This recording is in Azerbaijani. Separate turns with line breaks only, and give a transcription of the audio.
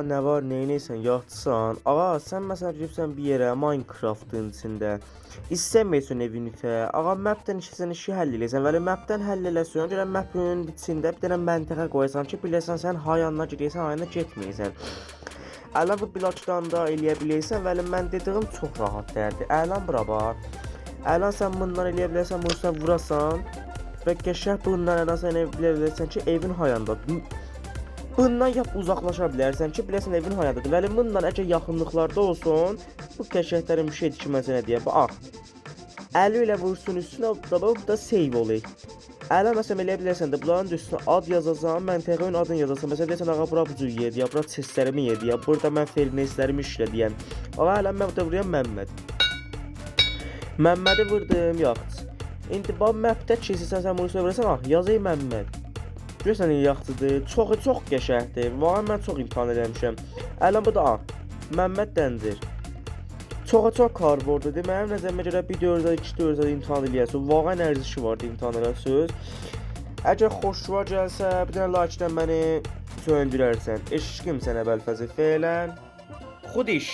nə var, neynəysən, yatsan. Ağa, sən məsələn giribsən bir yerə Minecraftın içində. İstəmirsən evini. Ağa, mapdən işləsən işi həll eləyəsən. Vəli mapdən həll eləsən, görə mapın içində bir dənə məntəqə qoyasan ki, biləsən sən hayanına girəysən, hayana getməyəsən. Əla bu blokdan da eləyə bilirsən, vəli mən dediyim çox rahat dərdi. Əlan bura bax. Əlan sən bundan eləyə bilərsən, bunu sən vurasan və qəşəng bundan əlan sən eləyə bilərsən ki, evin hayandadır. Bundan yap uzaqlaşa bilərsən ki, biləsən evin hayandadır. Vəli bundan əgər yaxınlıqlarda olsun, bu qəşənglərin bir şey dikməsinə deyə. Bax. Əli ilə vursun üstünə, bu da save olur. Əla məsələn eləyə bilərsən də bunların üstünə ad yazasan, məntəqənin adını yazasan. Məsələn deyəsən ağa bura bu cür yerdir, ya bura chestlərimi yedi, ya burada mən fernezlərimi işlədiyəm. Ağa ələ mən burada vururam Məmməd. Məmmədi vurdum, yaxşı. İndi bax mapdə keçirsən sən bunu vurursan, ah yazay Məmməd. Görürsən yaxşıdır, çox qəşəngdir. Vaqəən mən çox imtahan eləmişəm. Ələn bu da Məmməd dəndir. Çox karbordur. Mənim nəzərimə görə 1-4-də 2-4-də imtahan eləyəsən. Vaqəən ərzişi var imtahan eləsəz. Əgər xoşuna gəlsə, bir dənə like-dən məni söndürərsən. Eşqim sənə bəlfəzi fələn. Xudiş.